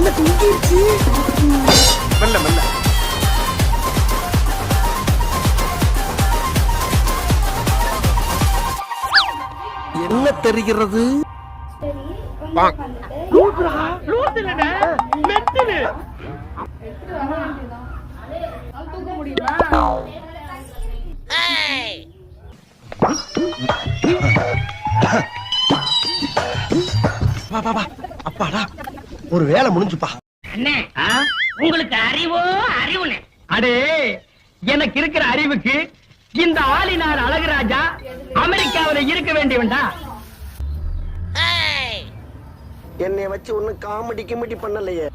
என்ன தூங்கிருச்சு. மெல்ல மெல்ல. என்ன தெரிகிறது? அப்பாடா ஒரு வேலை முடிஞ்சுப்பா. அண்ணே உங்களுக்கு அறிவோ அறிவுனே. அடே எனக்கு இருக்கிற அறிவுக்கு இந்த ஆளினார் அழகுராஜா அமெரிக்காவில் இருக்க வேண்டியவன்டா. என்னை வச்சு ஒன்னும் காமெடி கிமெடி பண்ணலையே.